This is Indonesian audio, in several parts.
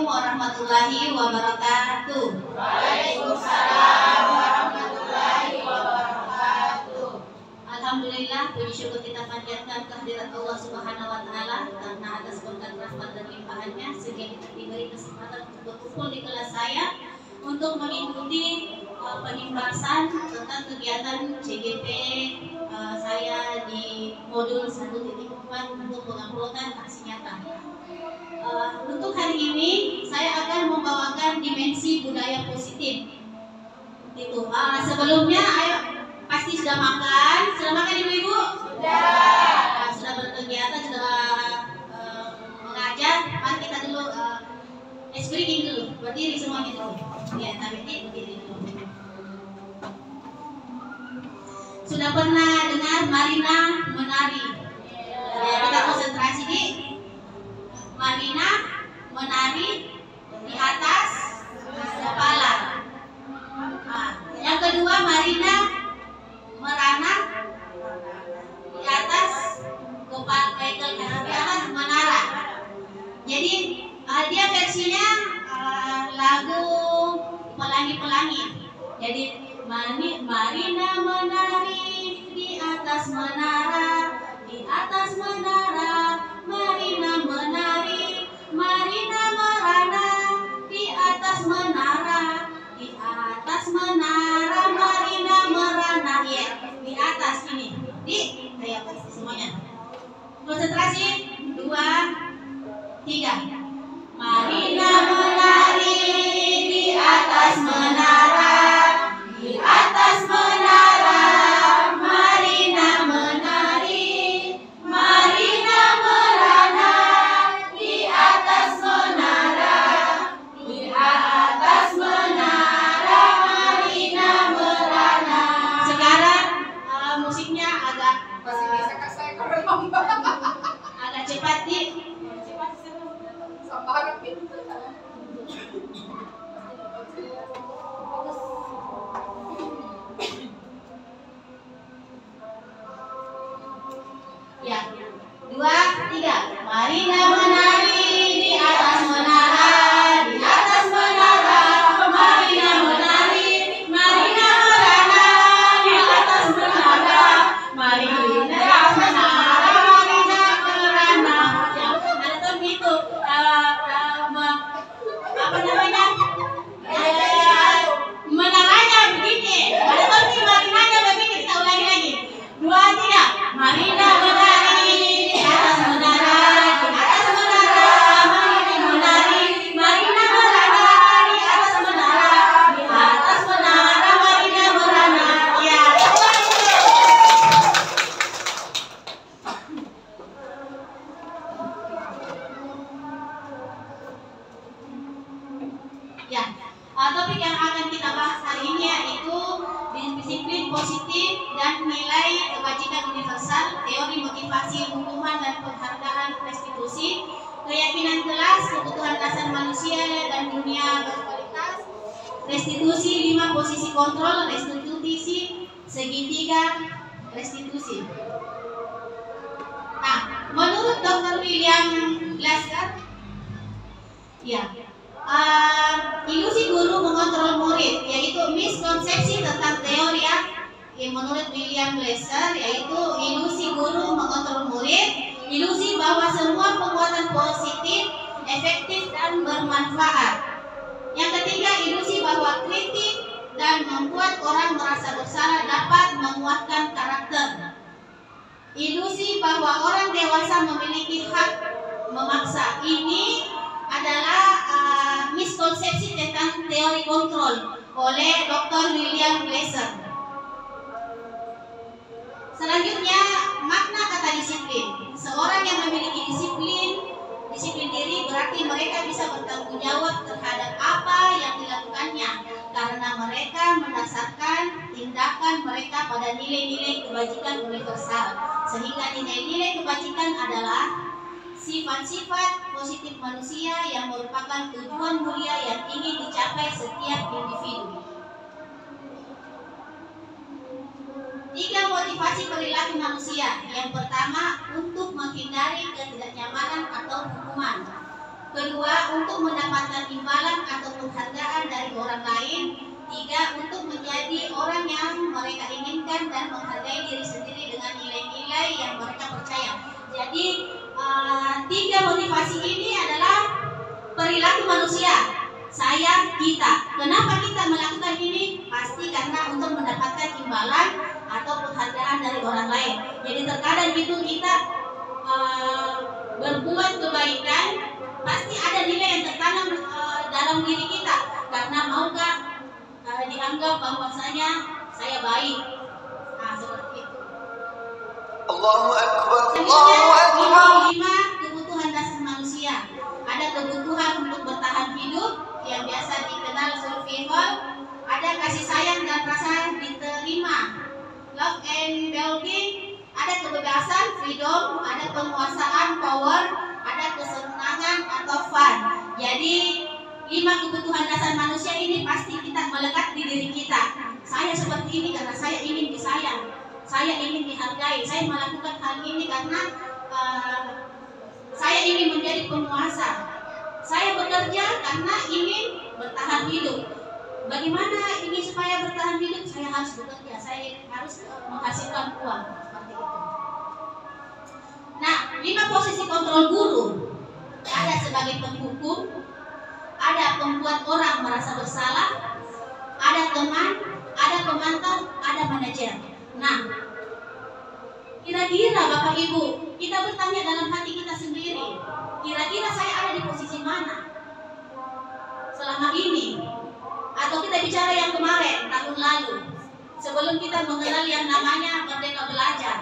warahmatullahi wabarakatuh. Waalaikumsalam warahmatullahi wabarakatuh. Alhamdulillah, puji syukur kita panjatkan kehadirat Allah Subhanahu wa taala karena atas berkat rahmat dan limpahannya sehingga kita diberi kesempatan untuk berkumpul di kelas saya untuk mengikuti penimbasan tentang kegiatan CGP saya di modul 1.4 untuk penguploadan aksi nyata. Untuk hari ini saya akan membawakan dimensi budaya positif. Itu. Sebelumnya, ayo pasti sudah makan. Sudah makan ibu-ibu? Sudah. Sudah berkegiatan, sudah mengajar. Mari kita dulu screening dulu. Berdiri semuanya dulu. Ya, tapi berdiri dulu. Sudah pernah dengar Marina menari? Ya, kita konsentrasi di Marina menari di atas kepala. Yang kedua, Marina merana di atas kepala, di atas menara. Jadi dia versinya lagu pelangi-pelangi. Jadi Marina menari di atas menara, di atas menara. Marina menari, Marina merana di atas menara, di atas menara. Marina merana, ya, di atas ini. Ayo pasti semuanya. Konsentrasi, 2, 3. Marina menari di atas menara, di atas menara. Marina menari, Marina merana di atas menara, di atas menara. Marina merana. Sekarang musiknya agak agak cepat di. Ya, 2, 3. Marina menari di atas menara, di atas menara. Marina menari, Marina merana di atas menara. Marina menara, Marina merana. Ya, ada tuh gitu. Apa namanya? Menaranya begini. Ada tuh nih Marinanya begini. Kita ulangi lagi. 2, 3. Marina menari di atas menara, di atas menara. Marina menari, Marina merana di atas menara, di atas menara. Marina merana. Ya. Ya, topik yang akan kita bahas hari ini yaitu disiplin positif dan nilai kebajikan universal, teori motivasi, hukuman dan penghargaan restitusi, keyakinan kelas, kebutuhan dasar manusia dan dunia berkualitas, restitusi, 5 posisi kontrol, restitusi, segitiga, restitusi. Nah, menurut Dr. William Glasser, ya, ilusi guru mengontrol murid, yaitu miskonsepsi tentang teori menurut William Glasser, yaitu ilusi guru mengontrol murid, ilusi bahwa semua penguatan positif, efektif dan bermanfaat. Yang ketiga, ilusi bahwa kritik dan membuat orang merasa bersalah dapat menguatkan karakter. Ilusi bahwa orang dewasa memiliki hak memaksa. Ini adalah miskonsepsi tentang teori kontrol oleh Dr. William Glasser. Selanjutnya, makna kata disiplin. Seorang yang memiliki disiplin diri berarti mereka bisa bertanggung jawab terhadap apa yang dilakukannya karena mereka mendasarkan tindakan mereka pada nilai-nilai kebajikan universal. Sehingga nilai-nilai kebajikan adalah sifat-sifat positif manusia yang merupakan tujuan mulia yang ingin dicapai setiap individu. 3 motivasi perilaku manusia. Yang pertama, untuk menghindari ketidaknyamanan atau hukuman. Kedua, untuk mendapatkan Tiga, untuk menjadi orang yang mereka inginkan dan menghargai diri sendiri dengan nilai-nilai yang mereka percaya. Jadi tiga motivasi ini adalah perilaku manusia. Saya, kita. Kenapa kita melakukan ini? Pasti karena untuk mendapatkan imbalan atau penghargaan dari orang lain. Jadi terkadang itu kita berbuat kebaikan, pasti ada nilai yang tertanam dalam diri kita. Karena maukah dianggap bahwasanya saya baik. Nah, seperti itu. Allahu Akbar. Selanjutnya, 5 kebutuhan dasar manusia. Ada kebutuhan untuk bertahan hidup yang biasa dikenal survival. Ada kasih sayang dan rasa diterima, love and belonging. Ada kebebasan, freedom. Ada penguasaan, power. Ada kesenangan atau fun. Jadi 5 kebutuhan dasar manusia ini pasti kita melekat di diri kita. Saya seperti ini karena saya ingin disayang, saya ingin dihargai, saya melakukan hal ini karena saya ingin menjadi penguasa. Saya bekerja karena ingin bertahan hidup. Bagaimana ingin supaya bertahan hidup? Saya harus bekerja, saya harus menghasilkan uang. Seperti itu. Nah, 5 posisi kontrol guru. Ada sebagai penghukum, ada pembuat orang merasa bersalah, ada teman, ada pemantau, ada manajer. Nah, kira-kira Bapak Ibu, kita bertanya dalam hati kita sendiri, kira-kira saya ada di posisi mana selama ini? Atau kita bicara yang kemarin, tahun lalu, sebelum kita mengenal yang namanya Merdeka Belajar,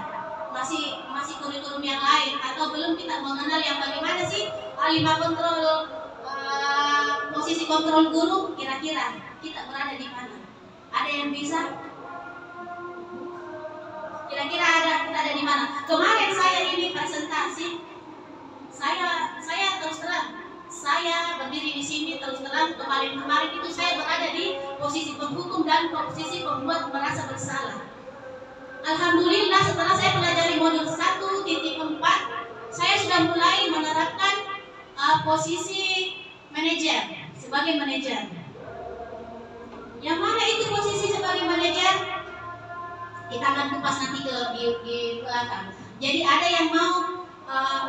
masih kurikulum yang lain, atau belum kita mengenal yang bagaimana sih 5 kontrol posisi kontrol guru, kira-kira kita berada di mana? Ada yang bisa? Kira-kira kita ada di mana? Kemarin saya ini presentasi, saya terus terang, saya berdiri di sini terus terang. Kemarin itu saya berada di posisi penghukum dan posisi pembuat merasa bersalah. Alhamdulillah setelah saya pelajari modul 1.4, saya sudah mulai menerapkan posisi manajer, sebagai manajer. Yang mana itu posisi sebagai manajer? Kita akan kupas nanti di belakang. Jadi ada yang mau,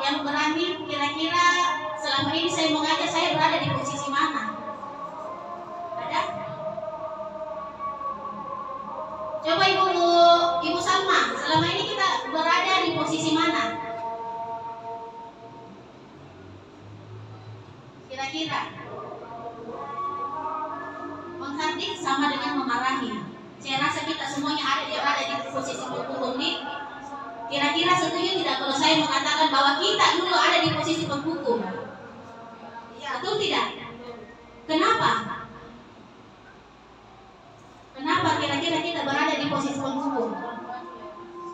yang berani, kira-kira selama ini saya mengajar, saya berada di posisi mana? Ada? Coba Ibu Salma, selama ini kita berada di posisi mana? Kira-kira menghardik sama dengan memarahi. Saya rasa kita semuanya ada di posisi penghukum nih. Kira-kira setuju tidak kalau saya mengatakan bahwa kita dulu ada di posisi penghukum? Betul tidak? Kenapa? Kenapa kira-kira kita berada di posisi penghukum?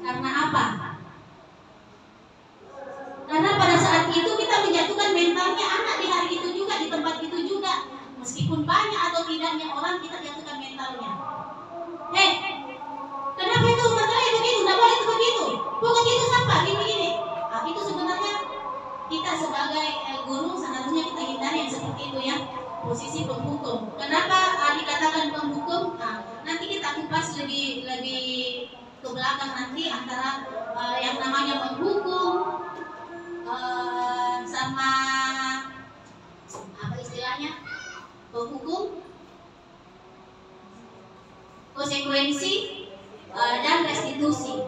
Karena apa? Karena pada saat itu kita menjatuhkan mentalnya anak di hari itu juga, di tempat itu juga. Meskipun banyak atau tidaknya orang, kita jatuhkan mentalnya. Kenapa itu mentalnya begitu? Tidak boleh itu begitu. Bukan itu siapa? Gini-gini. Nah, itu sebenarnya kita sebagai guru seharusnya kita hindari yang seperti itu ya. Posisi penghukum. Kenapa dikatakan penghukum? Nah, nanti kita kupas lebih ke belakang nanti antara yang namanya penghukum sama apa istilahnya? Penghukum, konsekuensi dan restitusi.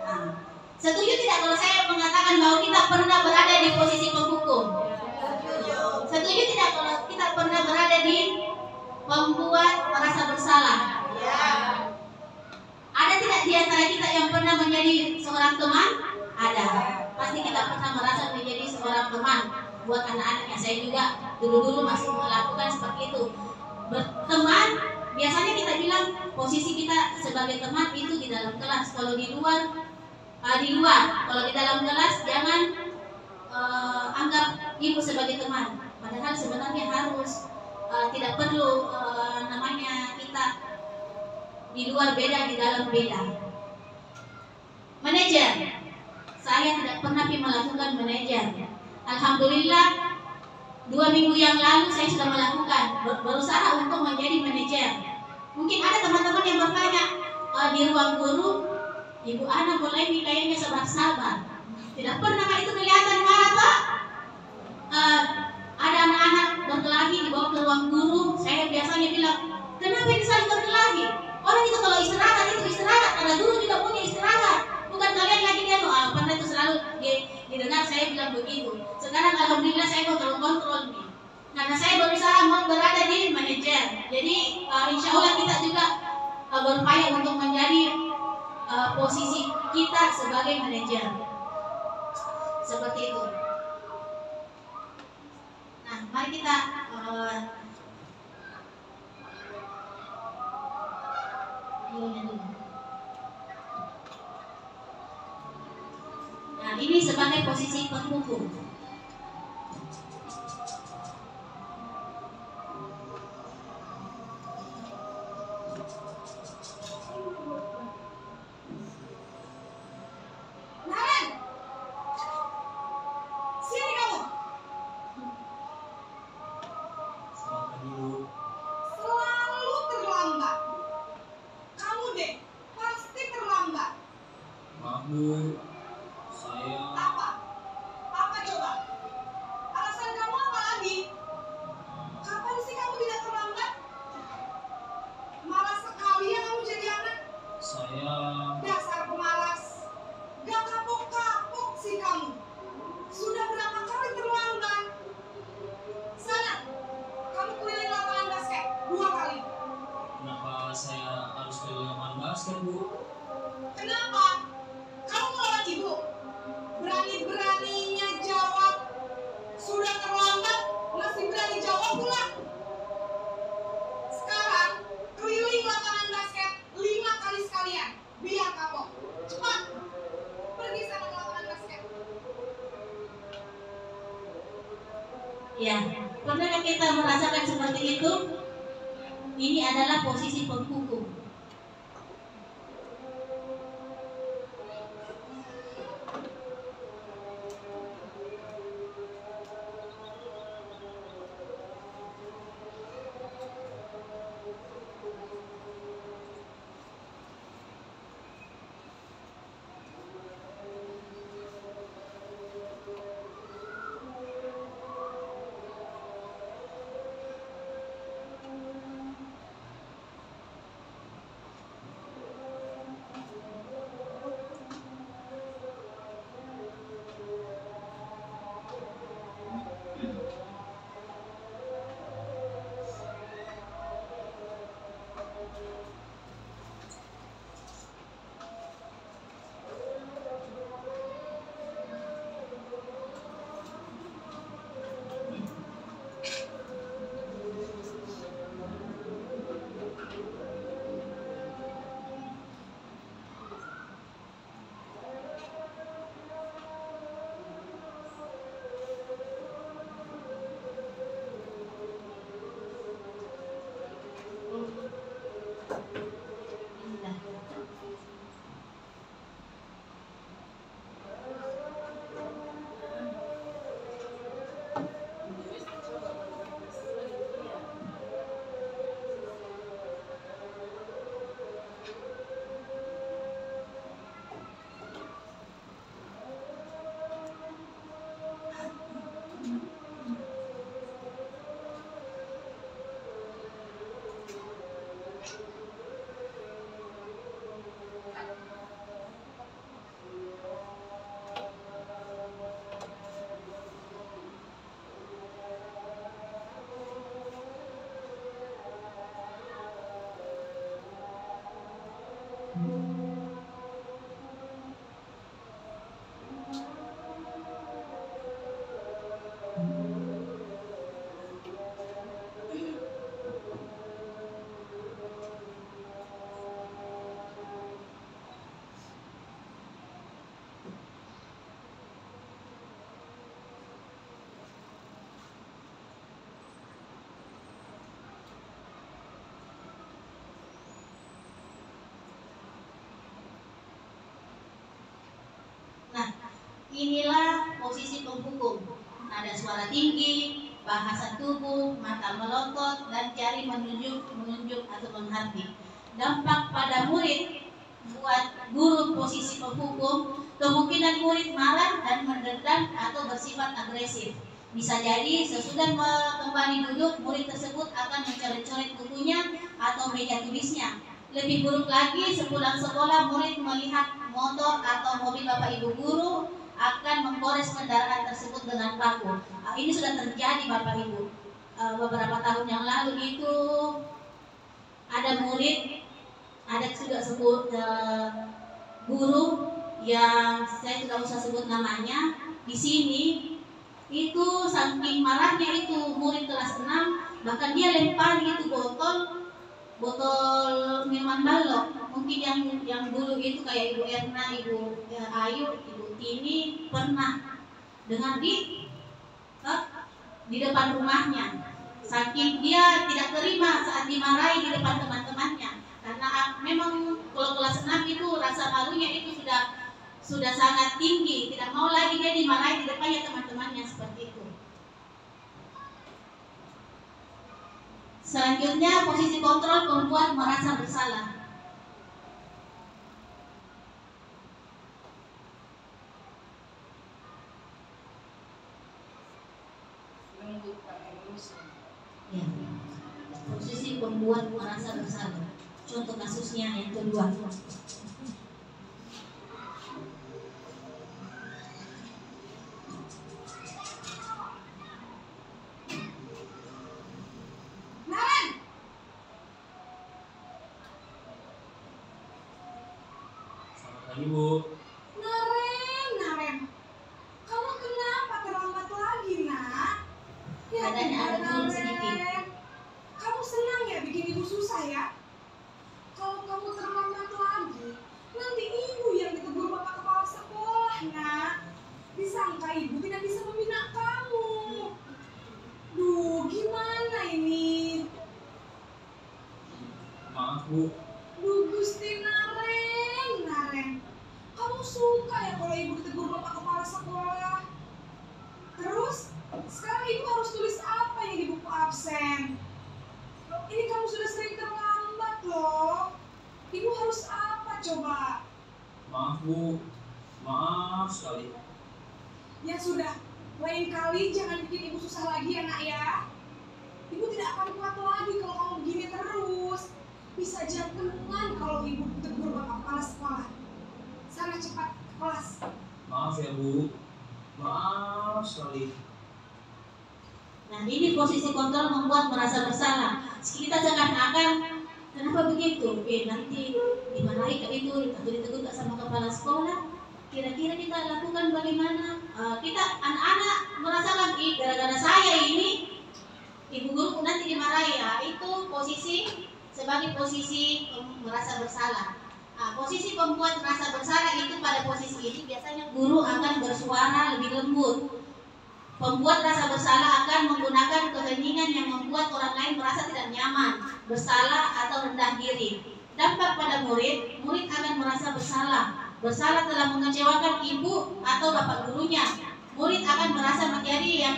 Nah, setuju tidak kalau saya mengatakan bahwa kita pernah berada di posisi penghukum? Setuju tidak kalau kita pernah berada di pembuat merasa bersalah? Ada tidak di antara kita yang pernah menjadi seorang teman? Ada. Pasti kita pernah merasa menjadi seorang teman buat anak-anaknya. Saya juga dulu masih melakukan seperti itu. Berteman, biasanya kita bilang posisi kita sebagai teman itu di dalam kelas. Kalau di luar. Kalau di dalam kelas jangan anggap ibu sebagai teman. Padahal sebenarnya harus tidak perlu namanya kita di luar beda, di dalam beda. Manajer, saya tidak pernah melakukan manajer. Alhamdulillah 2 minggu yang lalu saya sudah melakukan, berusaha untuk menjadi manajer. Mungkin ada teman-teman yang bertanya, di ruang guru, Ibu Ana mulai nilainya sabar-sabar. Tidak pernah itu kelihatan marah, Pak. Ada anak-anak berkelahi dibawa ke ruang guru. Saya biasanya bilang, kenapa ini saling berkelahi? Orang itu kalau istirahat itu istirahat. Ada guru juga punya istirahat. Bukan kalian lagi dia loh. Pernah itu selalu didengar saya bilang begitu. Sekarang alhamdulillah saya kontrol nih. Karena saya berusaha berada di manajer. Jadi insya Allah kita juga berupaya untuk menjadi posisi kita sebagai manajer. Seperti itu. Nah, mari kita nah, ini sebagai posisi penghubung. Ya, pernahkah kita merasakan seperti itu? Ini adalah posisi penghubung. Inilah posisi penghubung. Ada suara tinggi, bahasa tubuh, mata melotot, dan jari menunjuk atau menghati. Dampak pada murid buat guru posisi penghukum, kemungkinan murid marah dan mendendam atau bersifat agresif. Bisa jadi sesudah kembali duduk, murid tersebut akan mencoret-coret bukunya atau meja tulisnya. Lebih buruk lagi, sepulang sekolah murid melihat motor atau mobil bapak ibu guru akan menggores kendaraan tersebut dengan paku. Ini sudah terjadi bapak ibu. Beberapa tahun yang lalu itu ada murid, ada juga sebut guru yang saya tidak usah sebut namanya di sini. Itu saking marahnya itu murid kelas 6, bahkan dia lempar itu botol minuman balok. Mungkin yang dulu itu kayak Ibu Erna, Ibu Ayu, Ibu Tini pernah dengar di depan rumahnya. Saking dia tidak terima saat dimarahi di depan teman-temannya, karena memang kalau kelas 6 itu rasa malunya itu sudah sangat tinggi, tidak mau lagi dia dimarahi di depannya teman-temannya seperti itu. Selanjutnya, posisi kontrol membuat merasa bersalah. Ya. Posisi pembuat merasa bersalah. Contoh kasusnya yang kedua. Ibu. Naren, kamu kenapa terlambat lagi, nak? Ya, Adanya ada turun sedikit. Naren, kamu senang ya bikin ibu susah ya? Kalau kamu terlambat lagi, nanti ibu yang ditegur bapak kepala sekolah, nak. Disangka ibu tidak bisa membina kamu. Duh, gimana ini? Maaf Bu. Duh, Gusti Naren, kamu suka ya kalau ibu ditegur bapak kepala sekolah? Terus, sekarang ibu harus tulis apa yang di buku absen? Ini kamu sudah sering terlambat loh. Ibu harus apa coba? Maaf Bu. Maaf sekali. Ya sudah, lain kali jangan bikin ibu susah lagi ya nak ya. Ibu tidak akan kuat lagi kalau kamu begini terus. Bisa jantungan kalau ibu ditegur bapak kepala sekolah. Sana cepat ke kelas. Maaf ya Bu. Maaf sekali. Nah, ini posisi kontrol membuat merasa bersalah. Kita seakan-akan kenapa begitu? Nanti dimarahi ke itu, atau ditegur sama kepala sekolah. Kira-kira kita lakukan bagaimana? Kita anak-anak merasakan, gara-gara saya ini ibu guru nanti dimarahi. Ya, itu posisi sebagai posisi merasa bersalah. Posisi pembuat merasa bersalah itu pada posisi ini biasanya guru akan bersuara lebih lembut. Pembuat rasa bersalah akan menggunakan keheningan yang membuat orang lain merasa tidak nyaman, bersalah atau rendah diri. Dampak pada murid akan merasa bersalah telah mengecewakan ibu atau bapak gurunya. Murid akan merasa menjadi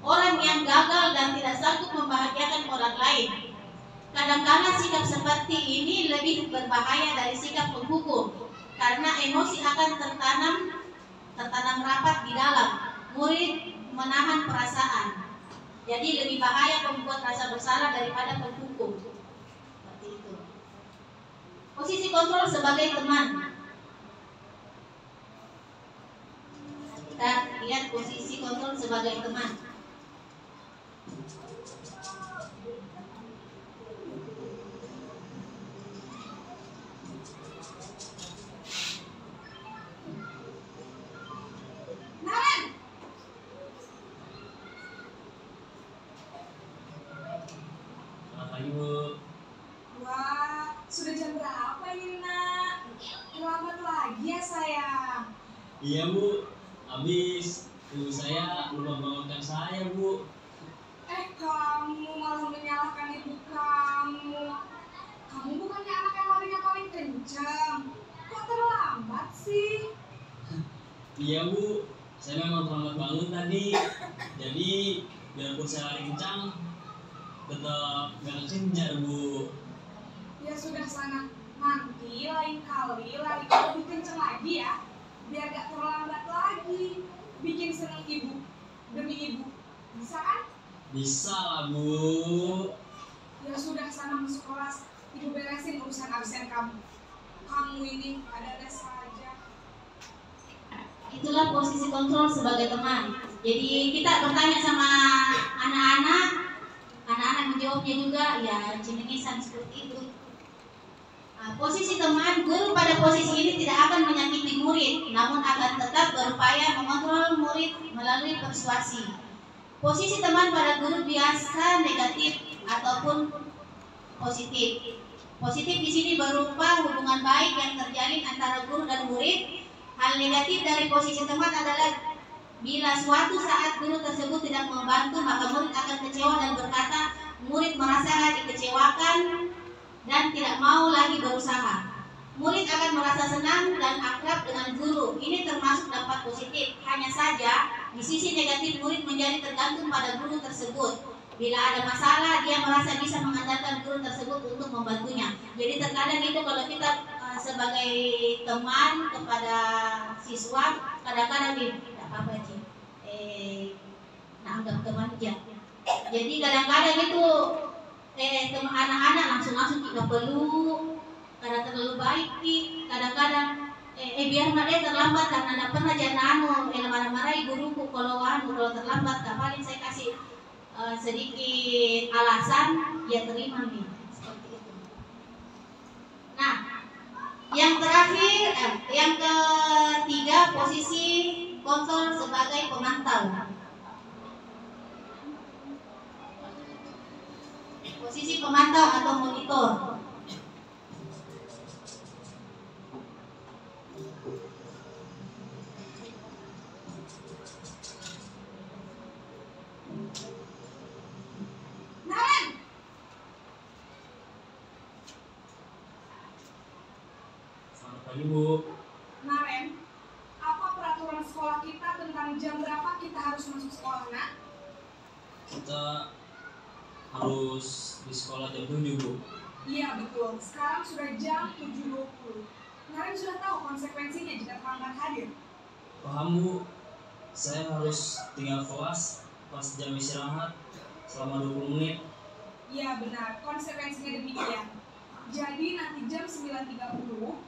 orang yang gagal dan tidak sanggup membahagiakan orang lain. Kadang-kadang sikap seperti ini lebih berbahaya dari sikap penghukum, karena emosi akan tertanam rapat di dalam. Murid menahan perasaan. Jadi lebih bahaya pembuat rasa bersalah daripada penghukum. Seperti itu. Posisi kontrol sebagai teman. Kita lihat posisi kontrol sebagai teman. Ibu. Wah, sudah jam berapa ini nak? Terlambat lagi ya sayang. Iya Bu. Habis ibu saya lupa bangunkan saya Bu. Kamu malah menyalahkan ibu kamu. Kamu bukannya anak yang larinya paling kencang. Kok terlambat sih? Iya Bu. Saya memang terlambat bangun tadi. Jadi biarpun saya lari kencang, tetap gak kejar Bu. Ya sudah sana, nanti lain kali lari lebih kenceng lagi ya, biar gak terlambat lagi. Bikin seneng ibu demi ibu, bisa kan? Bisa lah Bu. Ya sudah sana masuk kelas, ibu beresin urusan absen kamu. Kamu ini ada-ada saja. Itulah posisi kontrol sebagai teman. Jadi kita bertanya sama anak-anak, anak-anak menjawabnya juga ya cengengesan seperti itu. Nah, posisi teman, guru pada posisi ini tidak akan menyakiti murid, namun akan tetap berupaya mengontrol murid melalui persuasi. Posisi teman pada guru biasa negatif ataupun positif. Positif di sini berupa hubungan baik yang terjalin antara guru dan murid. Hal negatif dari posisi teman adalah bila suatu saat guru tersebut tidak membantu, maka murid akan kecewa dan berkata murid merasa dikecewakan dan tidak mau lagi berusaha. Murid akan merasa senang dan akrab dengan guru. Ini termasuk dampak positif. Hanya saja di sisi negatif murid menjadi tergantung pada guru tersebut. Bila ada masalah, dia merasa bisa mengandalkan guru tersebut untuk membantunya. Jadi terkadang itu kalau kita sebagai teman kepada siswa, kadang-kadang tidak apa-apa sih, anggap teman aja. Jadi kadang-kadang itu anak-anak langsung kita peluk, kadang terlalu baik, kadang-kadang biar dia terlambat karena tidak pernah jangan marah-marahi guruku kalau terlambat, paling saya kasih sedikit alasan, ya terima nih, seperti itu. Nah, yang terakhir, yang ketiga, posisi kontrol sebagai pemantau. Posisi pemantau atau monitor. Selamat pagi Bu. Naren, apa peraturan sekolah kita tentang jam berapa kita harus masuk sekolah, nak? Kita harus di sekolah jam 7 Bu. Iya betul, sekarang sudah jam 7.20. Naren sudah tahu konsekuensinya jika terlambat hadir. Paham Bu. Saya harus tinggal kelas pas jam istirahat selama 20 menit. Iya benar, konsekuensinya demikian. Jadi nanti jam 9.30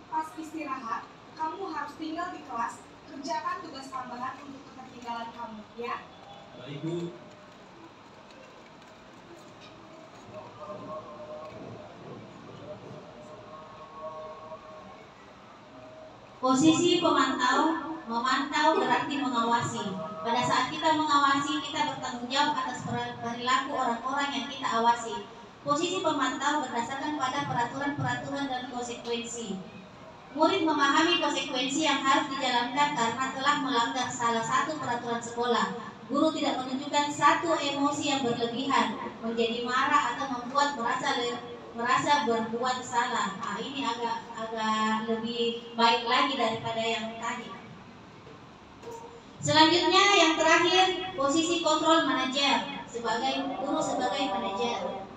pas istirahat, kamu harus tinggal di kelas, kerjakan tugas tambahan untuk ketertinggalan kamu, ya? Baik Bu. Posisi pemantau, memantau berarti mengawasi. Pada saat kita mengawasi, kita bertanggung jawab atas perilaku orang-orang yang kita awasi. Posisi pemantau berdasarkan pada peraturan-peraturan dan konsekuensi. Murid memahami konsekuensi yang harus dijalankan karena telah melanggar salah satu peraturan sekolah. Guru tidak menunjukkan satu emosi yang berlebihan, menjadi marah atau membuat merasa berbuat salah. Nah, ini agak lebih baik lagi daripada yang tadi. Selanjutnya yang terakhir, posisi kontrol manajer sebagai guru sebagai manajer.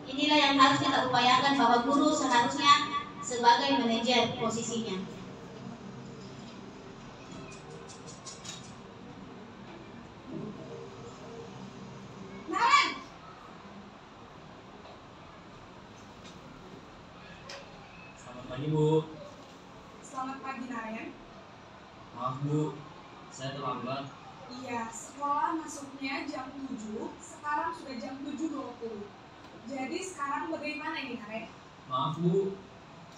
Inilah yang harus kita upayakan bahwa guru seharusnya sebagai manajer posisinya. Naren! Selamat pagi Bu. Selamat pagi, Naren. Maaf Bu, saya terlambat. Iya, sekolah masuknya jam 7, sekarang sudah jam 7.20. Jadi sekarang bagaimana ini, Naren? Maaf Bu,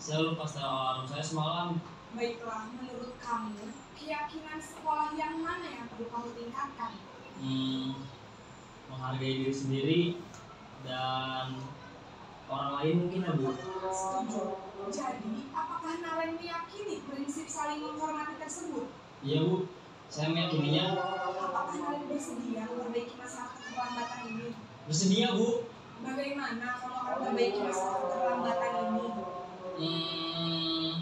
saya lupa setel alarm saya semalam. Baiklah, menurut kamu, keyakinan sekolah yang mana yang perlu kamu tingkatkan? Menghargai diri sendiri dan orang lain mungkin ya Bu. Setuju. Jadi, apakah Naren meyakini prinsip saling menghormati tersebut? Iya Bu, saya meyakininya. Apakah Naren bersedia memperbaiki masalah keterlambatan ini? Bersedia Bu. Bagaimana kamu akan memperbaiki masalah keterlambatan ini?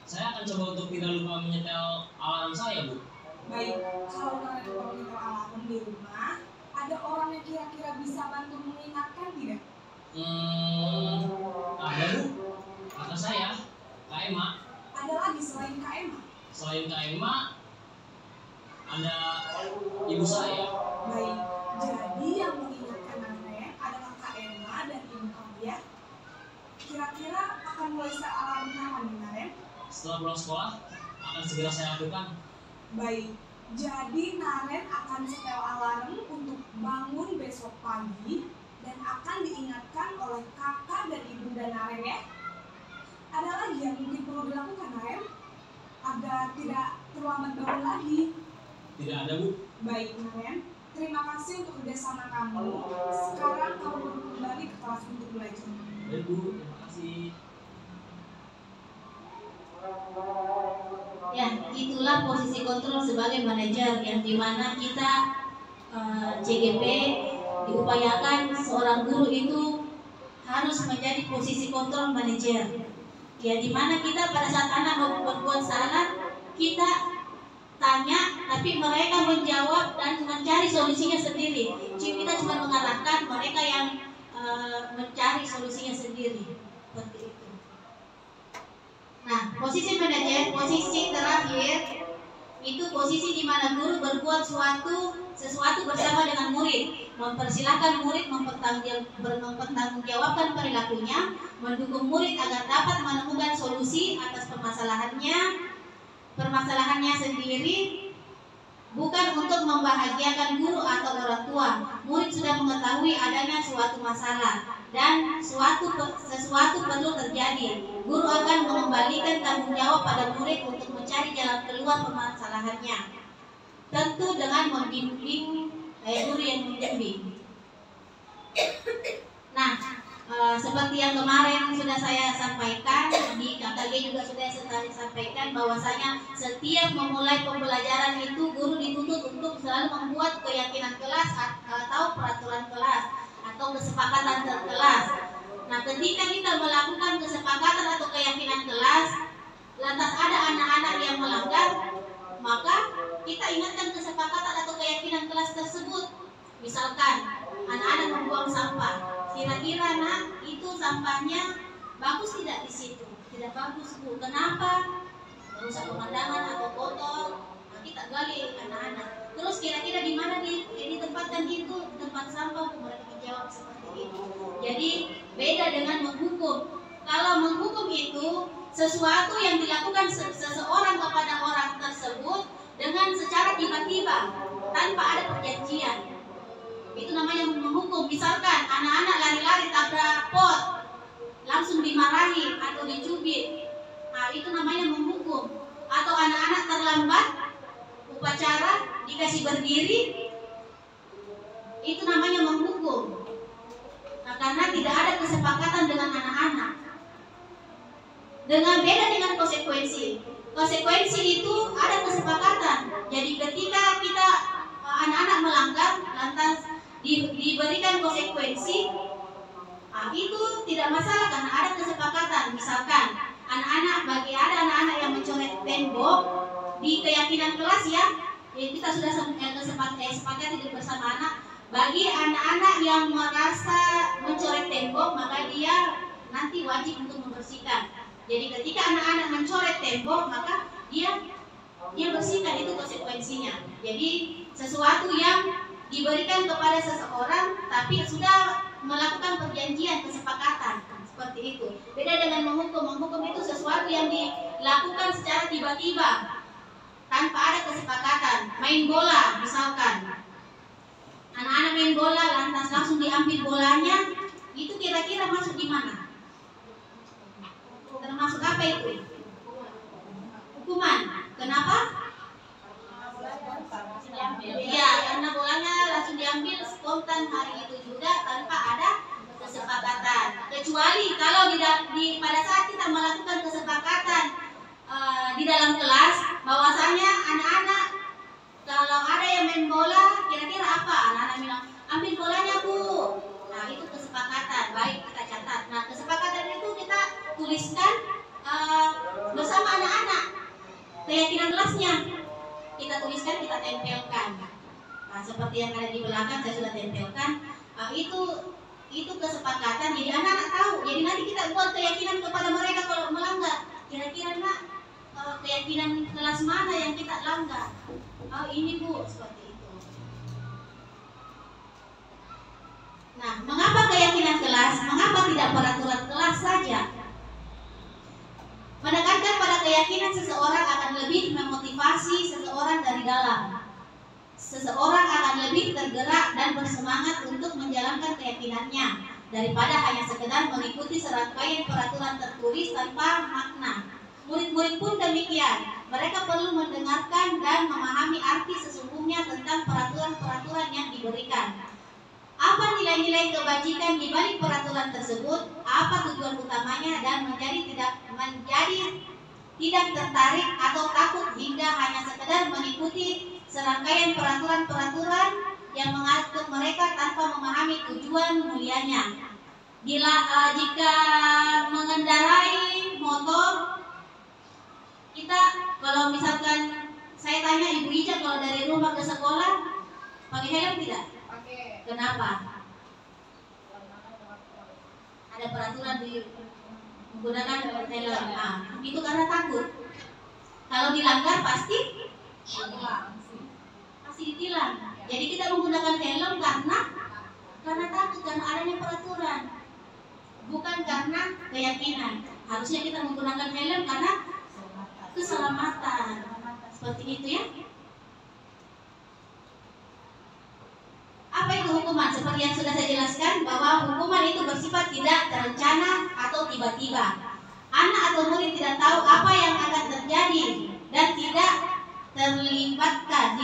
Saya akan coba untuk tidak lupa menyetel alarm saya Bu. Baik, kalau Naren mau menyetel rumah ada orang yang kira-kira bisa bantu mengingatkan tidak? Ada Bu, kata saya, Kak Emma. Ada lagi selain Kak Emma? Selain Kak Emma, ada ibu saya. Baik, jadi yang mengingatkan Naren adalah Kak Emma dan ibu kamu ya. Kira-kira akan mulai set alarm kapan nih Naren? Setelah pulang sekolah, akan segera saya lakukan. Baik, jadi Naren akan setel alarm untuk bangun besok pagi dan akan diingatkan oleh kakak dan ibunda Naren ya. Ada lagi yang mungkin perlu dilakukan Naren agar tidak terlambat bangun lagi? Tidak ada Bu. Baik Naren, terima kasih untuk kerjasama kamu. Sekarang kamu perlu kembali ke kelas untuk belajar. Baik Bu, terima kasih. Ya, itulah posisi kontrol sebagai manajer yang dimana kita CGP diupayakan seorang guru itu harus menjadi posisi kontrol manajer. Ya, dimana kita pada saat anak mau berbuat salah, kita tanya, tapi mereka menjawab dan mencari solusinya sendiri. Jadi kita cuma mengarahkan, mereka yang mencari solusinya sendiri. Seperti itu. Nah, posisi manajer, posisi terakhir itu posisi di mana guru berbuat sesuatu bersama dengan murid, mempersilahkan murid mempertanggungjawabkan perilakunya, mendukung murid agar dapat menemukan solusi atas permasalahannya sendiri, bukan untuk membahagiakan guru atau orang tua. Murid sudah mengetahui adanya suatu masalah dan sesuatu perlu terjadi. Guru akan mengembalikan tanggung jawab pada murid untuk mencari jalan keluar permasalahannya. Tentu dengan membimbing guru yang membimbing. Nah, seperti yang kemarin sudah saya sampaikan, di KKG juga sudah saya sampaikan bahwasanya setiap memulai pembelajaran itu guru dituntut untuk selalu membuat keyakinan kelas atau peraturan kelas atau kesepakatan kelas. Nah, ketika kita melakukan kesepakatan atau keyakinan kelas, lantas ada anak-anak yang melanggar, maka kita ingatkan kesepakatan atau keyakinan kelas tersebut. Misalkan anak-anak membuang sampah, kira-kira nak itu sampahnya bagus tidak di situ? Tidak bagus Bu. Kenapa? Merusak pemandangan atau kotor. Nah, kita gali anak-anak. Terus kira-kira di mana ditempatkan itu tempat sampah? Mereka menjawab seperti itu. Jadi beda dengan menghukum. Kalau menghukum itu sesuatu yang dilakukan seseorang kepada orang tersebut dengan secara tiba-tiba tanpa ada perjanjian. Itu namanya menghukum. Misalkan anak-anak lari-lari tabrak pot, langsung dimarahi atau dicubit. Nah, itu namanya menghukum. Atau anak-anak terlambat upacara dikasih berdiri, itu namanya menghukum. Nah, karena tidak ada kesepakatan dengan anak-anak. Dengan beda dengan konsekuensi. Konsekuensi itu ada kesepakatan. Jadi ketika kita anak-anak melanggar, lantas diberikan konsekuensi, itu tidak masalah karena ada kesepakatan. Misalkan bagi ada anak-anak yang mencoret tembok di keyakinan kelas ya kita sudah sepakati bersama anak. Bagi anak-anak yang merasa mencoret tembok, maka dia nanti wajib untuk membersihkan. Jadi ketika anak-anak mencoret tembok, maka dia bersihkan, itu konsekuensinya. Jadi sesuatu yang diberikan kepada seseorang tapi sudah melakukan perjanjian kesepakatan seperti itu. Beda dengan menghukum. Menghukum itu sesuatu yang dilakukan secara tiba-tiba tanpa ada kesepakatan. Main bola misalkan, anak-anak main bola lantas langsung diambil bolanya, itu kira-kira masuk di mana? Termasuk apa itu? Hukuman. Kenapa? Ya, karena bolanya langsung diambil spontan hari itu juga tanpa ada kesepakatan. Kecuali kalau pada saat kita melakukan kesepakatan di dalam kelas, bahwasanya anak-anak kalau ada yang main bola, kira-kira apa? Anak-anak bilang, ambil bolanya Bu. Nah, itu kesepakatan. Baik, kita catat. Nah, kesepakatan itu kita tuliskan bersama anak-anak. Keyakinan kelasnya kita tuliskan, kita tempelkan. Nah, seperti yang ada di belakang saya sudah tempelkan. Itu kesepakatan. Jadi anak-anak tahu. Jadi nanti kita buat keyakinan kepada mereka kalau melanggar. Kira-kira nak keyakinan kelas mana yang kita langgar? Oh ini Bu, seperti itu. Nah, mengapa keyakinan kelas? Mengapa tidak peraturan kelas saja? Menekankan pada keyakinan seseorang akan lebih memotivasi seseorang dari dalam. Seseorang akan lebih tergerak dan bersemangat untuk menjalankan keyakinannya daripada hanya sekedar mengikuti serangkaian peraturan tertulis tanpa makna. Murid-murid pun demikian. Mereka perlu mendengarkan dan memahami arti sesungguhnya tentang peraturan-peraturan yang diberikan. Apa nilai-nilai kebajikan di balik peraturan tersebut? Apa tujuan utamanya dan menjadi tidak tertarik atau takut hingga hanya sekedar mengikuti serangkaian peraturan-peraturan yang mengatur mereka tanpa memahami tujuan mulianya. Jika mengendarai motor, kita kalau misalkan saya tanya Ibu Ija kalau dari rumah ke sekolah pakai helm tidak? Pakai. Kenapa? Ada peraturan di menggunakan helm. Nah, itu karena takut. Kalau dilanggar pasti ditilang. Jadi kita menggunakan helm karena takut, karena adanya peraturan, bukan karena keyakinan. Harusnya kita menggunakan helm karena keselamatan. Seperti itu ya. Apa itu hukuman? Seperti yang sudah saya jelaskan bahwa hukuman itu bersifat tidak terencana atau tiba-tiba. Anak atau murid tidak tahu apa yang akan terjadi dan tidak dilibatkan.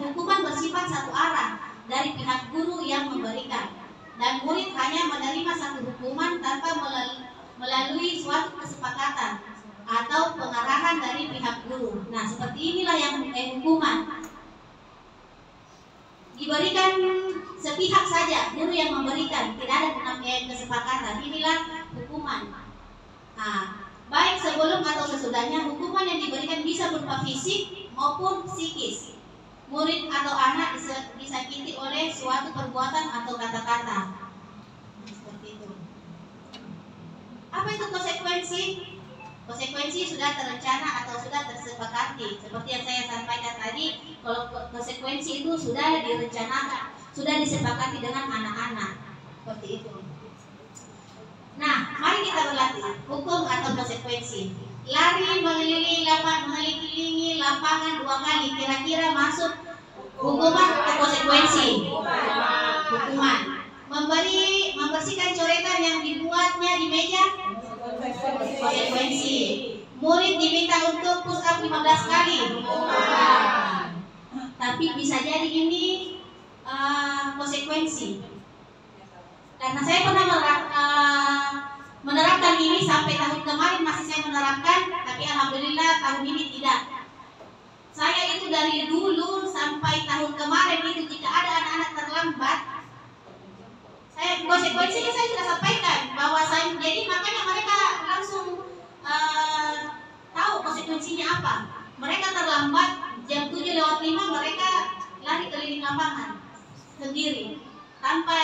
Hukuman bersifat satu arah dari pihak guru yang memberikan, dan murid hanya menerima satu hukuman tanpa melalui suatu kesepakatan atau pengarahan dari pihak guru. Nah, seperti inilah yang hukuman diberikan sepihak saja, guru yang memberikan, tidak ada kesepakatan. Inilah hukuman. Nah, baik sebelum atau sesudahnya, hukuman yang diberikan bisa berupa fisik maupun psikis. Murid atau anak disakiti oleh suatu perbuatan atau kata-kata. Seperti itu. Apa itu konsekuensi? Konsekuensi sudah terencana atau sudah tersepakati. Seperti yang saya sampaikan tadi, kalau konsekuensi itu sudah direncanakan, sudah disepakati dengan anak-anak. Seperti itu. Nah, mari kita berlatih hukum atau konsekuensi. Lari mengelilingi lapangan 2 kali, kira-kira masuk hukuman atau konsekuensi? Hukuman. Membersihkan coretan yang dibuatnya di meja? Konsekuensi. Murid diminta untuk push up 15 kali? Tapi bisa jadi ini konsekuensi. Karena saya pernah menerapkan ini sampai tahun kemarin masih saya menerapkan, tapi alhamdulillah tahun ini tidak. Saya itu dari dulu sampai tahun kemarin itu jika ada anak-anak terlambat, konsekuensinya saya sudah sampaikan bahwa saya, jadi makanya mereka langsung tahu konsekuensinya apa. Mereka terlambat jam 7:05 mereka lari keliling lapangan sendiri tanpa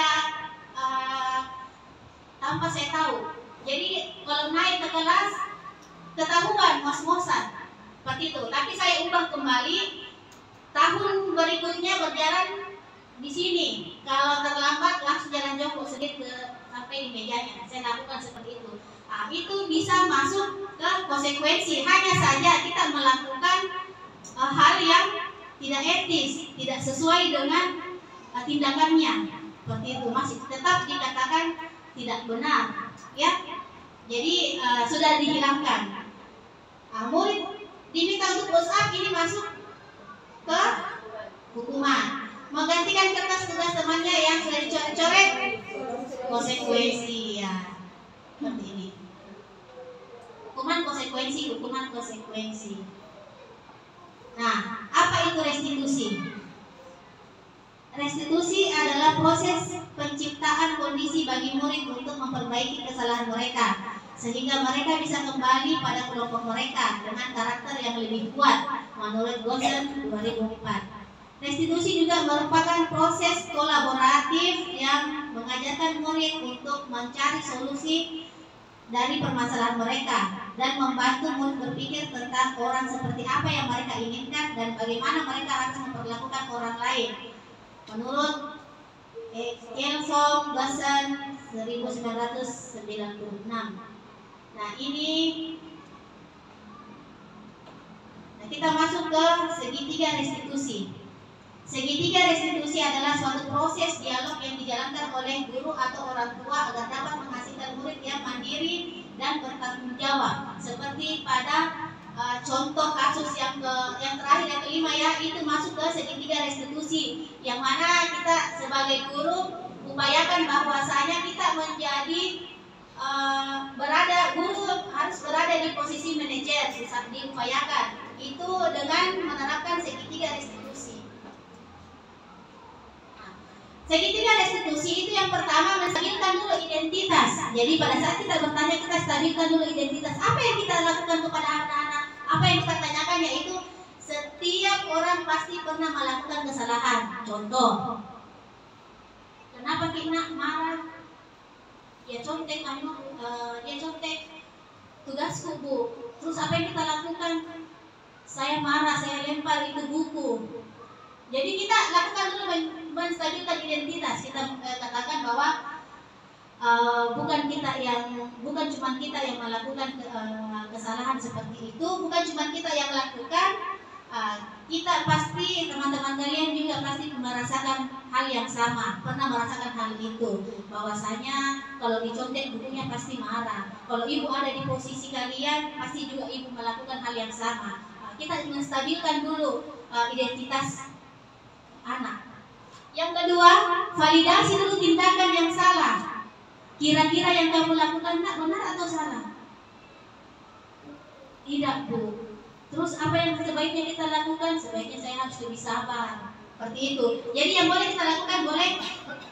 saya tahu. Jadi kalau naik ke kelas ketahuan ngos-ngosan seperti itu. Tapi saya ubah kembali, tahun berikutnya berjalan di sini. Kalau terlambat langsung jalan jongkok sedikit sampai di mejanya. Saya lakukan seperti itu. Nah, itu bisa masuk ke konsekuensi. Hanya saja kita melakukan hal yang tidak etis, tidak sesuai dengan tindakannya. Seperti itu masih tetap dikatakan tidak benar, ya. Jadi sudah dihilangkan. Murid diminta untuk push up, ini masuk ke hukuman. Menggantikan kertas tugas temannya yang sudah dicoret, konsekuensi ya. Seperti ini. Hukuman konsekuensi. Nah, apa itu restitusi? Restitusi adalah proses penciptaan kondisi bagi murid untuk memperbaiki kesalahan mereka, sehingga mereka bisa kembali pada kelompok mereka dengan karakter yang lebih kuat menurut Gosen 2004. Restitusi juga merupakan proses kolaboratif yang mengajarkan murid untuk mencari solusi dari permasalahan mereka dan membantu murid berpikir tentang orang seperti apa yang mereka inginkan dan bagaimana mereka harus memperlakukan orang lain. Menurut Kelsom Dosen 1996. Nah ini, kita masuk ke segitiga restitusi. Segitiga restitusi adalah suatu proses dialog yang dijalankan oleh guru atau orang tua agar dapat menghasilkan murid yang mandiri dan bertanggung jawab. Seperti pada contoh kasus yang terakhir, yang kelima ya, itu masuk ke segitiga restitusi, yang mana kita sebagai guru upayakan bahwasanya kita menjadi guru harus berada di posisi manajer, diupayakan itu dengan menerapkan segitiga restitusi. Segitiga restitusi itu yang pertama menstabilkan dulu identitas. Jadi pada saat kita bertanya, kita stabilkan dulu identitas. Apa yang kita lakukan kepada anak-anak? Apa yang kita tanyakan, yaitu setiap orang pasti pernah melakukan kesalahan. Contoh, kenapa kita marah? Ya contek kamu, dia contek tugasku bu. Terus apa yang kita lakukan? Saya marah, saya lempar itu buku. Jadi kita lakukan dulu menstabilkan identitas. Kita katakan bahwa bukan cuma kita yang melakukan kesalahan seperti itu, bukan cuma kita yang lakukan. Kita pasti, teman-teman kalian juga pasti merasakan hal yang sama, pernah merasakan hal itu, bahwasanya kalau dicontek bukunya pasti marah. Kalau ibu ada di posisi kalian, pasti juga ibu melakukan hal yang sama. Kita menstabilkan dulu identitas anak. Yang kedua, validasi dulu tindakan yang salah. Kira-kira yang kamu lakukan benar atau salah? Tidak bu. Terus apa yang sebaiknya kita lakukan? Sebaiknya saya harus lebih sabar. Seperti itu. Jadi yang boleh kita lakukan,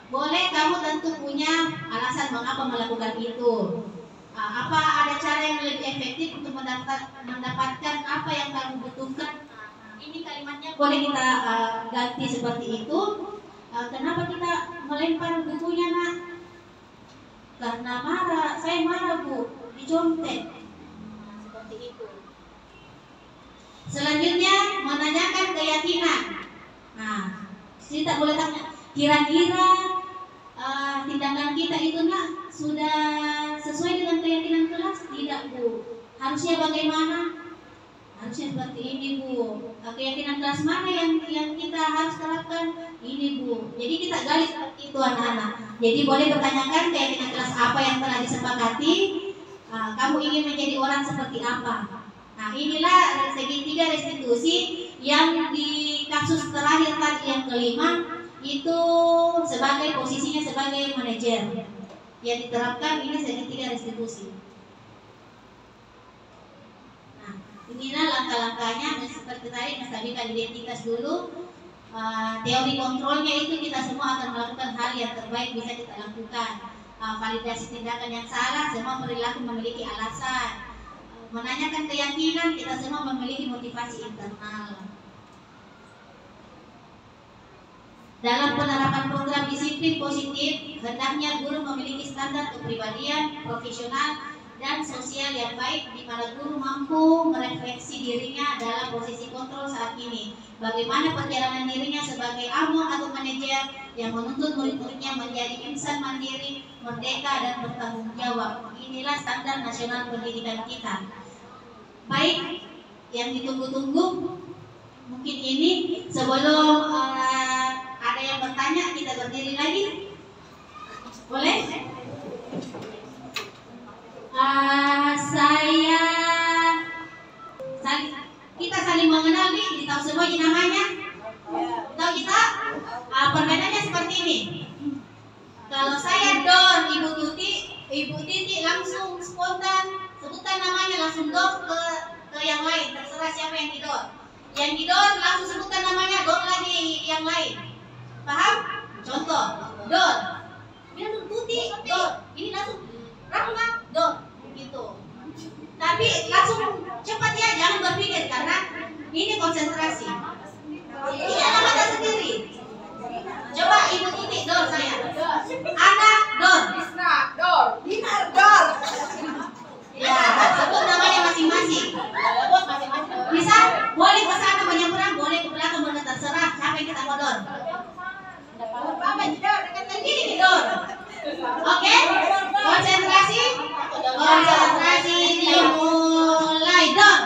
boleh kamu tentu punya alasan mengapa melakukan itu. Apa ada cara yang lebih efektif untuk mendapatkan apa yang kamu butuhkan? Ini kalimatnya boleh kita ganti seperti itu. Kenapa kita melempar bukunya nak? Karena marah, saya marah bu, dicontek. Seperti itu. Selanjutnya menanyakan keyakinan. Nah, kita boleh tanya, kira-kira tindakan kita itu nak sudah sesuai dengan keyakinan kelas? Tidak bu. Harusnya bagaimana? Harusnya seperti ini bu. Keyakinan kelas mana yang kita harus terapkan? Ini bu. Jadi kita gali seperti itu anak-anak. Jadi boleh bertanyakan keyakinan kelas apa yang telah disepakati. Kamu ingin menjadi orang seperti apa? Nah inilah segitiga restitusi yang di kasus terakhir tadi yang kelima itu sebagai posisinya sebagai manajer yang diterapkan. Ini segitiga restitusi. Inilah langkah-langkahnya, seperti tadi menstabilkan identitas dulu. Teori kontrolnya itu kita semua akan melakukan hal yang terbaik bisa kita lakukan. Validasi tindakan yang salah, semua perilaku memiliki alasan. Menanyakan keyakinan, kita semua memiliki motivasi internal. Dalam penerapan program disiplin positif, hendaknya guru memiliki standar kepribadian, profesional, dan sosial yang baik, di mana guru mampu merefleksi dirinya dalam posisi kontrol saat ini. Bagaimana perjalanan dirinya sebagai among atau manajer yang menuntut murid-muridnya menjadi insan mandiri, merdeka, dan bertanggung jawab. Inilah standar nasional pendidikan kita. Baik, yang ditunggu-tunggu mungkin ini. Sebelum ada yang bertanya, kita berdiri lagi. Boleh? Kita saling mengenal nih, tahu semua ini namanya. Tahu kita? Perbedaannya seperti ini. Kalau saya Dor, Ibu Titi langsung spontan sebutkan namanya, langsung Dor ke yang lain, terserah siapa yang didor. Yang didor langsung sebutkan namanya, Dor lagi yang lain. Paham? Contoh, Dor. Bilang Tuti, Dor. Ini langsung Rahmat, Dor. Gitu. Tapi langsung cepat ya, jangan berpikir karena ini konsentrasi. Ini anak mata sendiri. Coba ibu titik dor saya. Anak dor. Dor. Ya, sebut namanya masing-masing. Bisa? Boleh ke sana menyeberang, boleh ke belakang, boleh terserah. Siapa yang kita mau dor? Ini dor. Oke? Konsentrasi. Konsentrasi dimulai dor.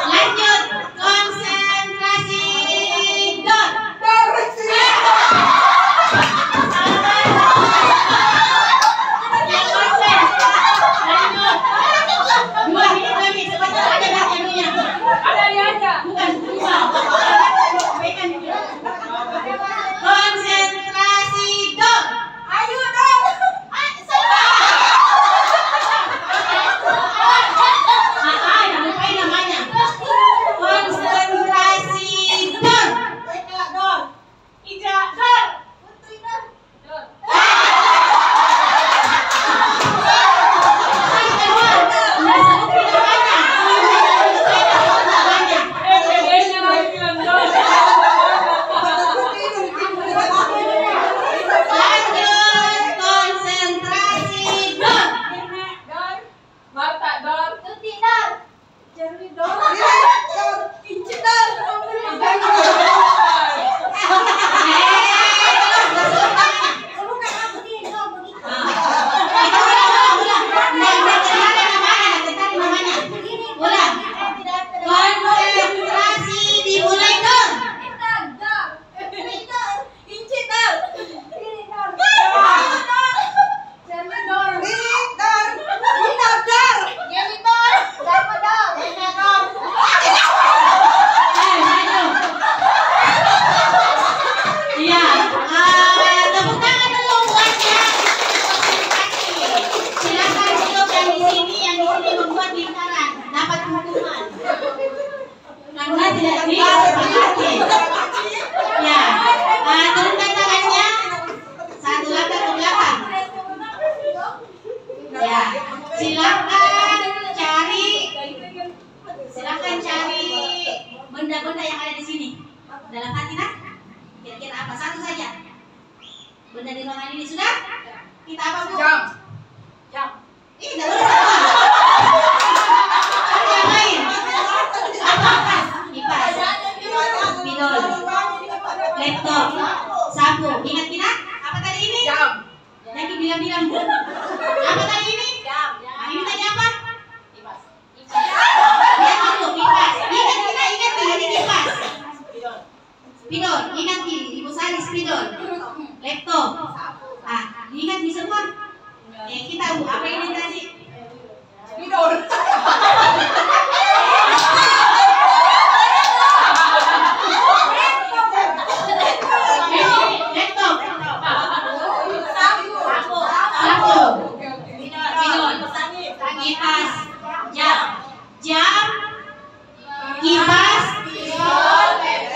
Lanjut, konsentrasi dor. Dua menit sebentar ada nggak anunya? Bukan dua. Konsentrasi dor. Ayo dor. Lupain namanya. Konsentrasi dor. Lanjut, konsentrasi dor. Konsentrasi dimulai dor. Iya, tepuk tangan dulu buatnya. Silakan duduk yang di sini membuat lingkaran dapat hukuman karena tidak disepakati. Ya, turunkan tangannya satu langkah ke belakang. Ya, silakan cari benda-benda yang ada di sini. Dalam hati nak, kira-kira apa? Satu saja. Benda di ruangan ini sudah? Kita apa bu? Jam. Ini tidak boleh sama. Yang lain? Apa? Kipas, spidol, laptop, sapu. Ingat kita? Apa tadi ini? Jam. Yang bilang-bilang bu. Apa tadi ini? Jam. Ini tadi apa? Kipas. Lihat dulu kipas. Ingat kita, ingat ini kipas. Spidol, ingat Ibu Sari spidol. Laptop. Ingat di semua. Kita bu, apa ini tadi? Spidol. Laptop. Sapu. Spidol. Kipas. Jam. Kipas.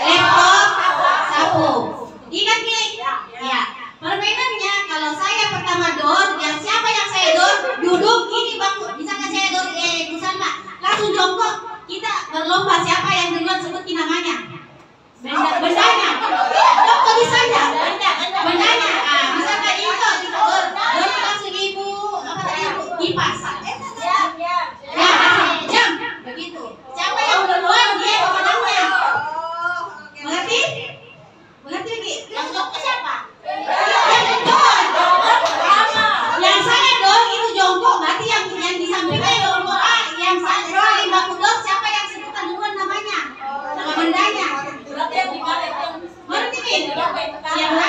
Laptop. Sapu. Ingat nih? Ya. Permainannya kalau saya pertama dor, siapa yang saya dor? Duduk ini bangku. Misalkan saya dor Bu Salma, langsung jongkok. Kita berlomba siapa yang duluan sebutin namanya. Bendanya. Jongkok bisa aja. Bendanya. Misalkan itu kita dor langsung Ibu apa tadi Ibu? Kipas. Ya, jam. Begitu. Siapa yang duluan dia pemenangnya. Mengerti? Mengerti lagi? Yang jongkok siapa? Yang saya dor itu jongkok, berarti yang di sampingnya jongkok. Yang saya baku dor siapa yang sebutan duluan namanya? Nama bendanya. Mengerti Min? Siapa?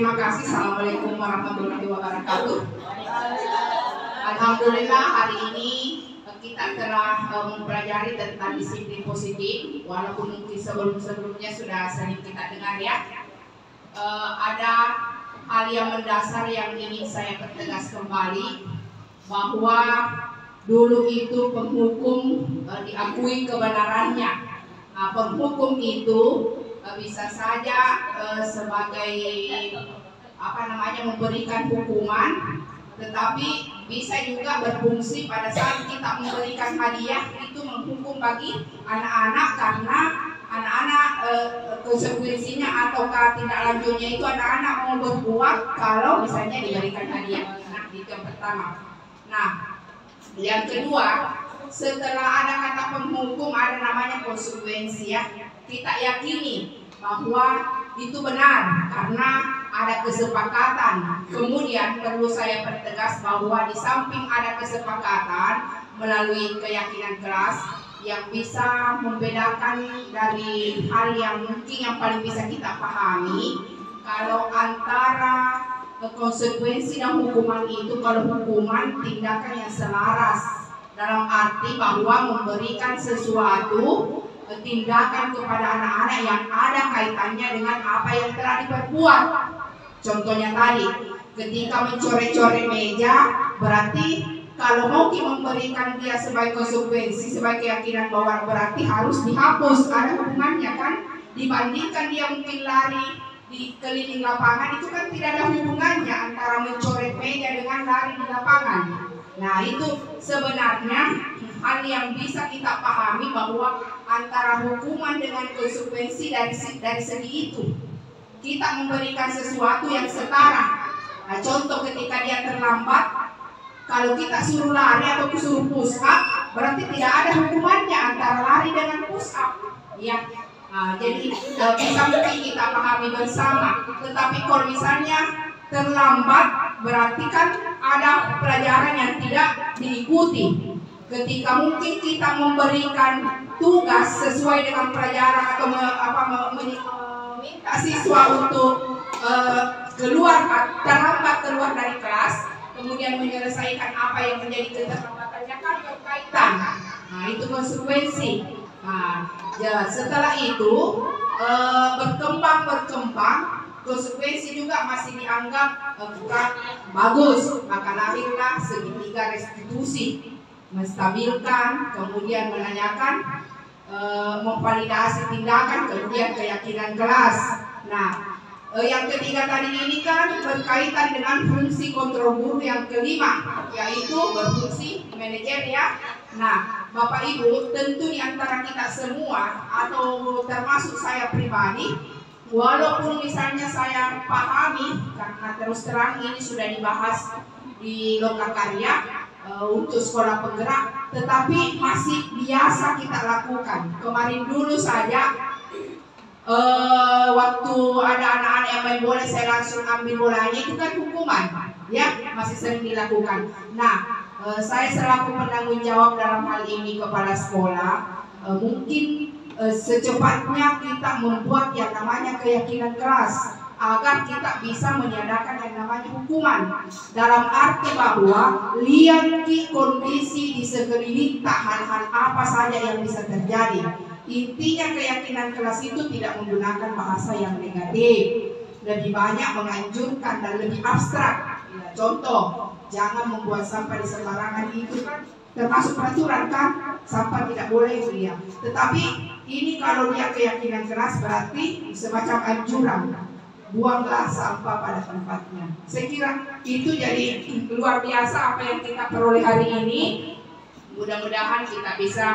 terima kasih. Assalamualaikum warahmatullahi wabarakatuh. Alhamdulillah hari ini kita telah mempelajari tentang disiplin positif. Walaupun mungkin sebelumnya sudah sering kita dengar ya. Ada hal yang mendasar yang ingin saya pertegas kembali, bahwa dulu itu penghukum diakui kebenarannya. Nah, penghukum itu bisa saja sebagai memberikan hukuman, tetapi bisa juga berfungsi pada saat kita memberikan hadiah itu menghukum bagi anak-anak, karena anak-anak konsekuensinya atau tindak lanjutnya itu anak-anak mau berbuat kalau misalnya diberikan hadiah. Nah, itu yang pertama. Nah, yang kedua, setelah ada kata penghukum ada namanya konsekuensi ya. Kita yakini bahwa itu benar karena ada kesepakatan. Kemudian perlu saya pertegas bahwa di samping ada kesepakatan melalui keyakinan keras yang bisa membedakan dari hal yang mungkin yang paling bisa kita pahami, kalau antara konsekuensi dan hukuman itu, kalau hukuman tindakan yang selaras dalam arti bahwa memberikan sesuatu tindakan kepada anak-anak yang ada kaitannya dengan apa yang telah diperbuat. Contohnya tadi, ketika mencoret-coret meja, berarti kalau mau memberikan dia sebagai konsekuensi, sebagai keyakinan bahwa berarti harus dihapus, ada hubungannya kan? Dibandingkan dia mungkin lari di keliling lapangan, itu kan tidak ada hubungannya antara mencoret meja dengan lari di lapangan. Nah, itu sebenarnya hal yang bisa kita pahami bahwa antara hukuman dengan konsekuensi dari segi itu kita memberikan sesuatu yang setara. Nah, contoh ketika dia terlambat, kalau kita suruh lari atau suruh push up, berarti tidak ada hukumannya antara lari dengan push up. Ya, jadi bisa mungkin kita pahami bersama. Tetapi kalau misalnya terlambat, berarti kan ada pelajaran yang tidak diikuti. Ketika mungkin kita memberikan tugas sesuai dengan pelajaran atau meminta siswa untuk terlambat keluar dari kelas, kemudian menyelesaikan apa yang menjadi keterlambatannya kan berkaitan. Nah, itu konsekuensi. Nah, ya, setelah itu berkembang, konsekuensi juga masih dianggap kurang bagus, maka lahirlah segitiga restitusi, menstabilkan, kemudian menanyakan, memvalidasi tindakan, kemudian keyakinan kelas. Nah, yang ketiga tadi ini kan berkaitan dengan fungsi kontrol guru yang kelima, yaitu berfungsi manajer ya. Nah, Bapak Ibu, tentu di antara kita semua atau termasuk saya pribadi, walaupun misalnya saya pahami, karena terus terang ini sudah dibahas di Lokakarya untuk sekolah penggerak, tetapi masih biasa kita lakukan. Kemarin dulu saja waktu ada anak-anak yang main bola, saya langsung ambil bolanya, itu kan hukuman ya, masih sering dilakukan. Nah, saya selaku penanggung jawab dalam hal ini kepala sekolah, mungkin secepatnya kita membuat yang namanya keyakinan keras agar kita bisa meniadakan yang namanya hukuman, dalam arti bahwa lihat kondisi di sekeliling hal-hal apa saja yang bisa terjadi. Intinya keyakinan keras itu tidak menggunakan bahasa yang negatif, lebih banyak menganjurkan dan lebih abstrak. Ya, contoh, jangan membuang sampah di sembarangan, itu kan termasuk peraturan kan, sampah tidak boleh dia. Tetapi ini kalau dia keyakinan keras berarti semacam anjuran, buanglah sampah pada tempatnya. Saya kira itu jadi luar biasa apa yang kita peroleh hari ini. Mudah-mudahan kita bisa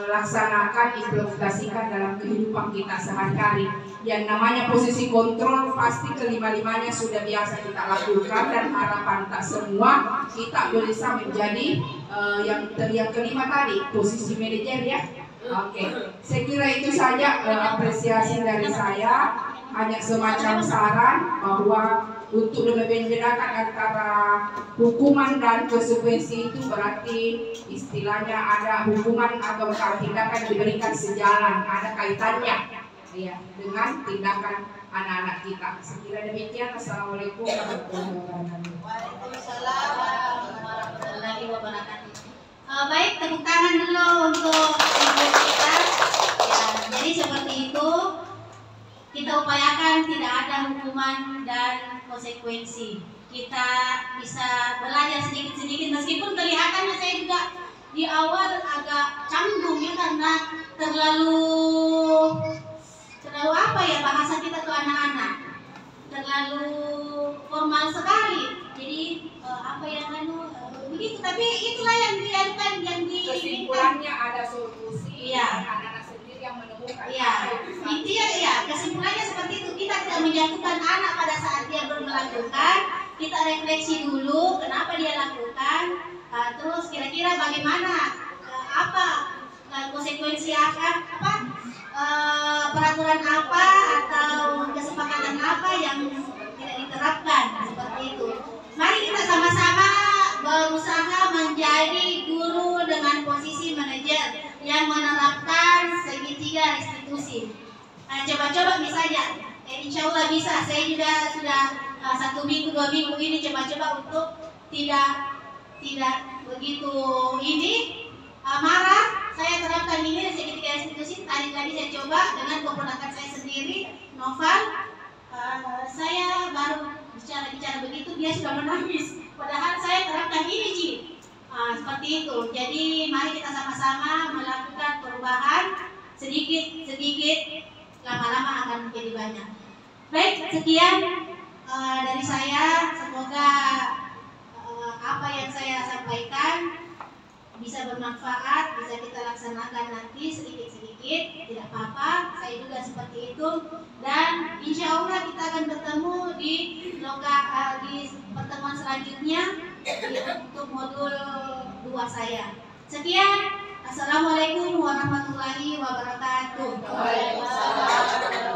laksanakan, implementasikan dalam kehidupan kita sehari-hari. Yang namanya posisi kontrol pasti kelima-limanya sudah biasa kita lakukan, dan harapan tak semua kita bisa menjadi yang kelima tadi, posisi manajer ya. Oke, saya kira itu saja apresiasi dari saya, hanya semacam saran bahwa untuk lebih membedakan antara hukuman dan konsekuensi itu berarti istilahnya ada hukuman atau tindakan diberikan sejalan, ada kaitannya ya dengan tindakan anak-anak kita. Sekira demikian, assalamualaikum warahmatullahi wabarakatuh. Waalaikumsalam warahmatullahi wabarakatuh. Baik, tepuk tangan dulu untuk ibu kita. Ya, jadi seperti itu kita upayakan tidak ada hukuman dan konsekuensi. Kita bisa belajar sedikit-sedikit meskipun kelihatannya saya juga di awal agak canggung ya karena terlalu apa ya bahasa kita ke anak-anak terlalu formal sekali. Jadi apa yang begitu, tapi itulah yang diajarkan yang kesimpulannya ada solusi. Iya. Anak-anak sendiri yang menemukan. Iya, intinya ya kesimpulannya seperti itu. Kita tidak menjatuhkan anak pada saat dia baru melakukan. Kita refleksi dulu kenapa dia lakukan. Terus kira-kira bagaimana apa konsekuensi peraturan apa atau kesepakatan apa yang tidak diterapkan seperti itu. Mari kita sama-sama berusaha menjadi guru dengan posisi manajer yang menerapkan segitiga restitusi. Coba-coba misalnya, insya Allah bisa. Saya juga sudah 1 minggu 2 minggu ini coba-coba untuk tidak begitu marah. Saya terapkan ini segitiga restitusi. Tadi saya coba dengan keponakan saya sendiri, Noval. Saya baru bicara begitu dia sudah menangis. Padahal saya terapkan ini, Ci. Seperti itu. Jadi mari kita sama-sama melakukan perubahan sedikit, lama-lama akan menjadi banyak. Baik, sekian dari saya. Semoga apa yang saya sampaikan bisa bermanfaat, bisa kita laksanakan nanti sedikit-sedikit, tidak apa-apa. Saya juga seperti itu. Dan insya Allah kita akan bertemu di pertemuan selanjutnya untuk modul 2 saya. Sekian, assalamualaikum warahmatullahi wabarakatuh. Waalaikumsalam.